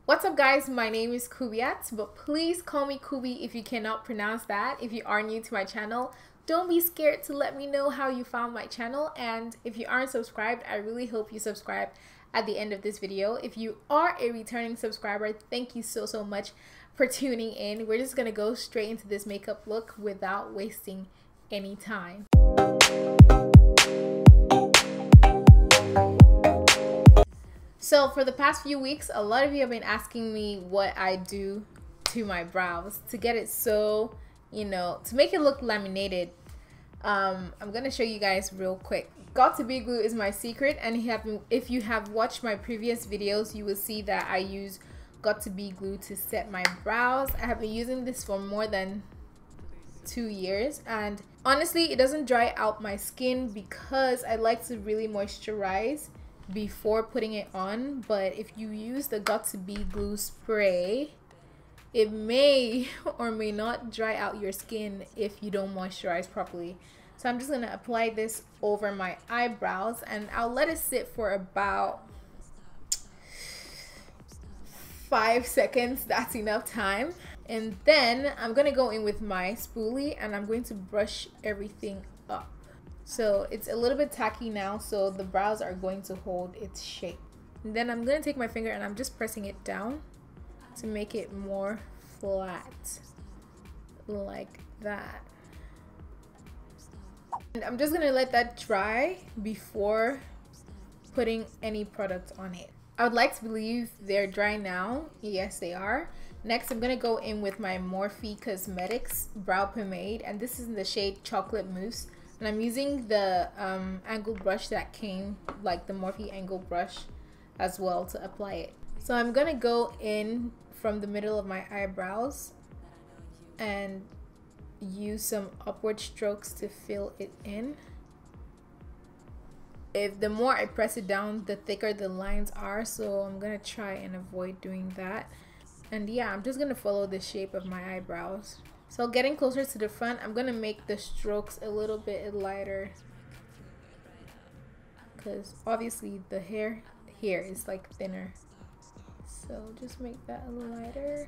What's up guys, my name is Kubiat, but please call me Kubi if you cannot pronounce that. If you are new to my channel, don't be scared to let me know how you found my channel, and if you aren't subscribed, I really hope you subscribe at the end of this video. If you are a returning subscriber, thank you so much for tuning in. We're just gonna go straight into this makeup look without wasting any time. So for the past few weeks, a lot of you have been asking me what I do to my brows to get it so, to make it look laminated. I'm gonna show you guys real quick. Got2b glue is my secret, and if you have watched my previous videos, you will see that I use Got2b glue to set my brows. I have been using this for more than 2 years, and honestly, it doesn't dry out my skin because I like to really moisturize before putting it on. But if you use the Got2b glue spray, it may or may not dry out your skin if you don't moisturize properly. So I'm just gonna apply this over my eyebrows, and I'll let it sit for about 5 seconds. That's enough time. And then I'm gonna go in with my spoolie and I'm going to brush everything up. So it's a little bit tacky now, so the brows are going to hold its shape. And then I'm going to take my finger and I'm just pressing it down to make it more flat, like that. And I'm just going to let that dry before putting any product on it. I would like to believe they're dry now. Yes, they are. Next, I'm going to go in with my Morphe Cosmetics brow pomade, and this is in the shade Chocolate Mousse. And I'm using the angle brush that came, like the Morphe angle brush as well, to apply it. So I'm gonna go in from the middle of my eyebrows and use some upward strokes to fill it in. The more I press it down, the thicker the lines are, so I'm gonna try and avoid doing that. And yeah, I'm just gonna follow the shape of my eyebrows. So getting closer to the front, I'm gonna make the strokes a little bit lighter because obviously the hair here is like thinner. So just make that a little lighter.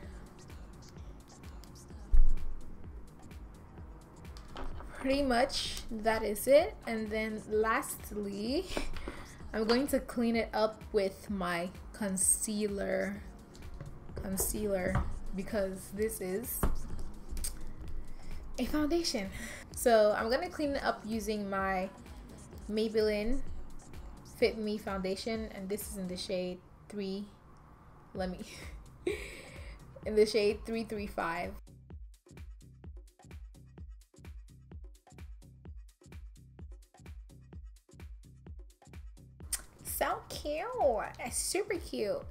Pretty much that is it. And then lastly, I'm going to clean it up with my concealer because this is a foundation. So I'm gonna clean it up using my Maybelline Fit Me foundation, and this is in the shade in the shade 335. So cute, super cute.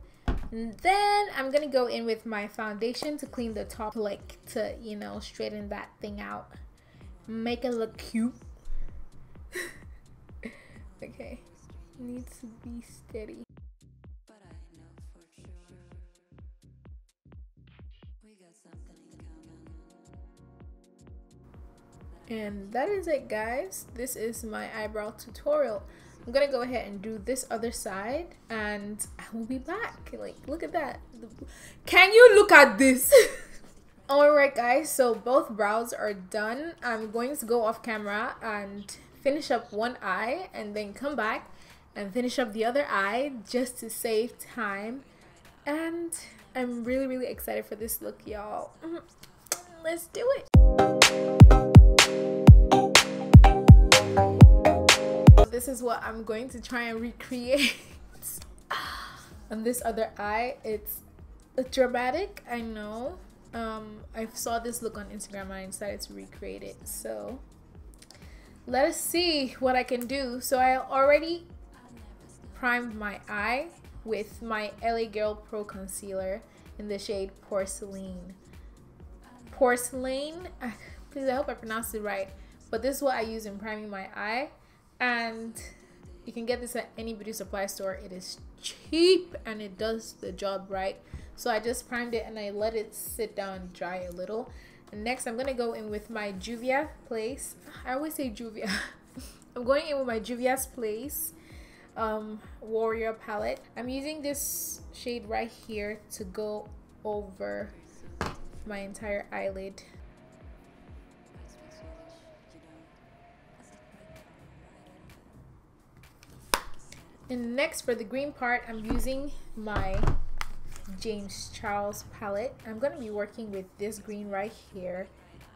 And then I'm gonna go in with my foundation to clean the top, like to straighten that thing out, make it look cute. Okay, needs to be steady. And that is it, guys. This is my eyebrow tutorial. I'm gonna go ahead and do this other side and I will be back. Like, look at that. Can you look at this? Alright guys, so both brows are done. I'm going to go off camera and finish up one eye and then come back and finish up the other eye just to save time. And I'm really excited for this look, y'all. Let's do it. This is what I'm going to try and recreate on this other eye. It's dramatic, I know. I saw this look on Instagram and I decided to recreate it. So let us see what I can do. So I already primed my eye with my LA Girl Pro Concealer in the shade Porcelain. Please, I hope I pronounced it right. But this is what I use in priming my eye. And you can get this at any beauty supply store. It is cheap and it does the job right. So I just primed it and I let it sit down and dry a little. And next I'm gonna go in with my Juvia's Place. I always say Juvia. I'm going in with my Juvia's Place Warrior palette. I'm using this shade right here to go over my entire eyelid. And next, for the green part, I'm using my James Charles palette. I'm going to be working with this green right here,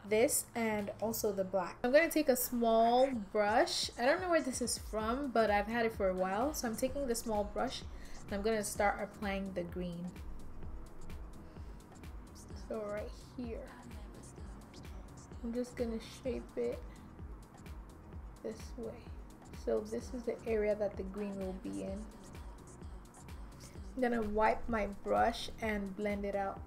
this, and also the black. I'm going to take a small brush. I don't know where this is from, but I've had it for a while, so I'm taking the small brush and I'm going to start applying the green. So right here, I'm just going to shape it this way. So this is the area that the green will be in. I'm gonna wipe my brush and blend it out.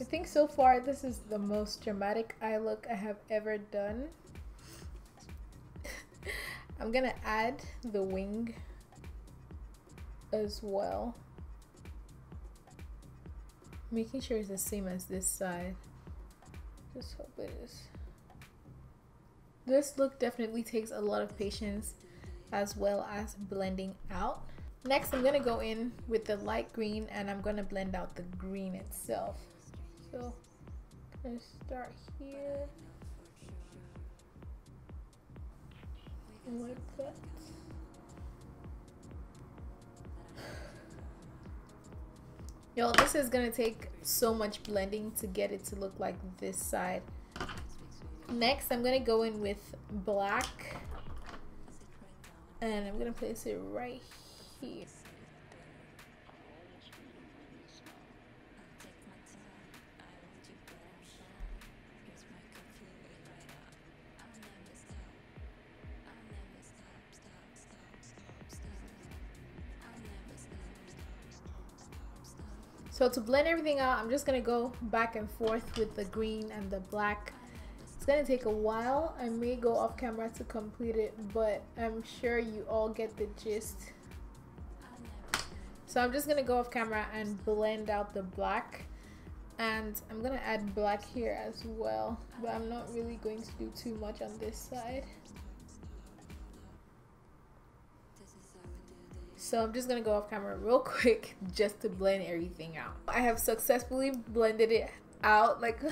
I think so far this is the most dramatic eye look I have ever done. I'm gonna add the wing as well, making sure it's the same as this side. Just hope it is. This look definitely takes a lot of patience as well as blending out. Next, I'm gonna go in with the light green and I'm gonna blend out the green itself. So I'm gonna start here like that. Yo, this is gonna take so much blending to get it to look like this side. Next, I'm gonna go in with black and I'm gonna place it right here. So to blend everything out, I'm just gonna go back and forth with the green and the black. It's gonna take a while. I may go off camera to complete it, but I'm sure you all get the gist. So I'm just gonna go off camera and blend out the black, and I'm gonna add black here as well, but I'm not really going to do too much on this side. So I'm just gonna go off camera real quick just to blend everything out. I have successfully blended it out. Like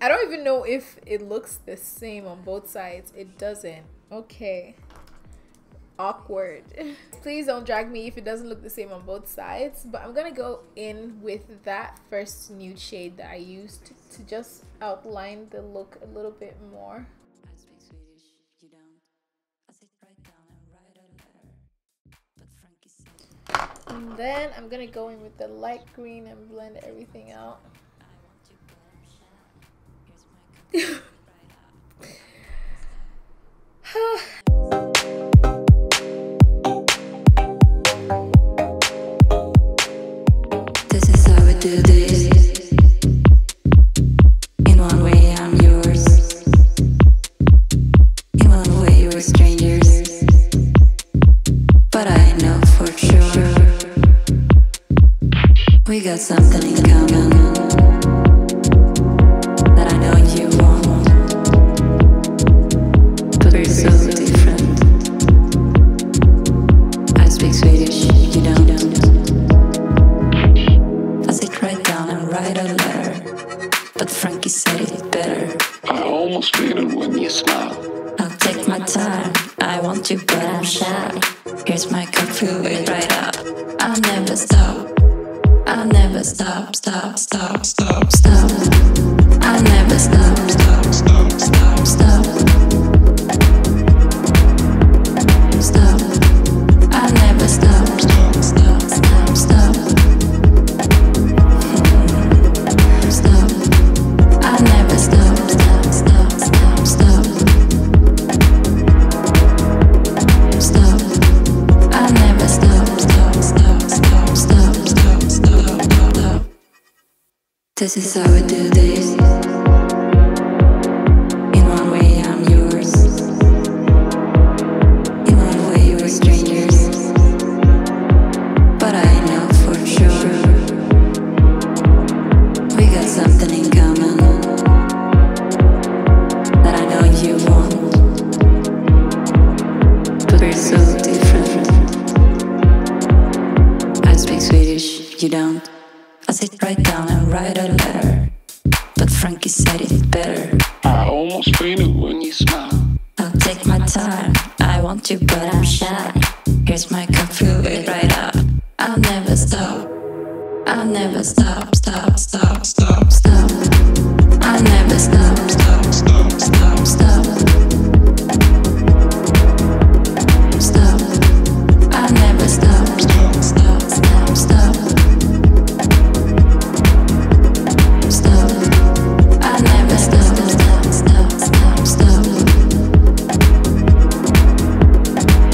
I don't even know if it looks the same on both sides. It doesn't. Okay. Awkward. Please don't drag me if it doesn't look the same on both sides. But I'm gonna go in with that first nude shade that I used to just outline the look a little bit more. And then I'm gonna go in with the light green and blend everything out. This is how we do this. In one way I'm yours, in one way we're strangers, but I know for sure we got something in common that I know you want, but we're so different. I speak Swedish, you don't. I sit right down and write a letter, but Frankie said it better. I almost made it when you smile. I'll take my time, I want you but I'm shy. Here's my cup, fill it right up. I'll never stop, I'll never stop, stop, stop, stop, stop. I'll never stop, stop, stop, stop, stop. Stop, I'll never stop, stop, stop, stop, stop. Stop, I'll never stop, stop, stop, stop, stop. Stop, I'll never stop, stop, stop, stop, stop, stop, stop, stop. This is how we do this. In one way I'm yours, in one way we're strangers, but I know for sure we got something in common that I know you want, want to, but I'm shy. Here's my cup, fill it right up. I'll never stop. I'll never stop, stop, stop, stop, stop. I'll never stop, stop, stop, stop, stop. Stop. I'll never stop, stop, stop, stop, stop. Stop. I'll never stop, stop, stop, stop, stop.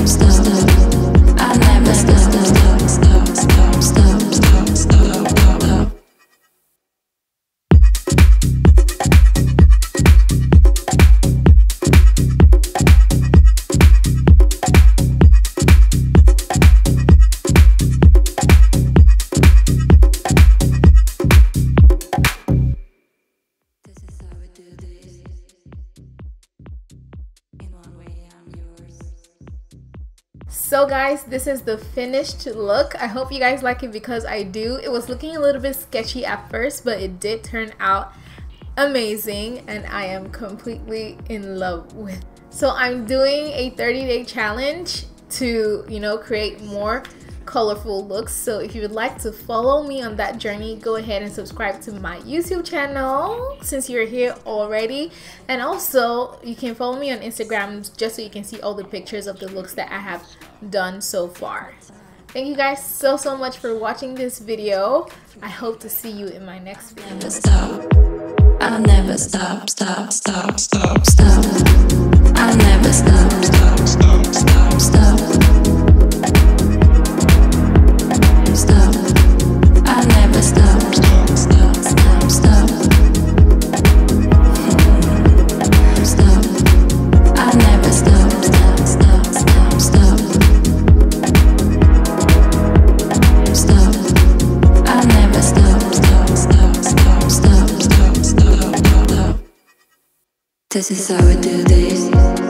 Stop. I'll never stop, stop, stop, stop, stop, stop, stop, stop. This is how we do this. In one way, I'm yours. So guys, this is the finished look. I hope you guys like it because I do. It was looking a little bit sketchy at first, but it did turn out amazing and I am completely in love with. So I'm doing a 30-day challenge to, you know, create more colorful looks. So if you would like to follow me on that journey, go ahead and subscribe to my YouTube channel since you're here already. And also you can follow me on Instagram just so you can see all the pictures of the looks that I have done so far. Thank you guys so much for watching this video. I hope to see you in my next video. Never stop. I'll never stop, stop, stop, stop, stop. I'll never stop, stop, stop, stop, stop. Stop. I'll never stop, stop, stop, stop, stop. Stop. I'll never stop, stop, stop, stop, stop. Stop. I'll never stop, stop, stop, stop, stop, stop, stop, stop. This is how we do this.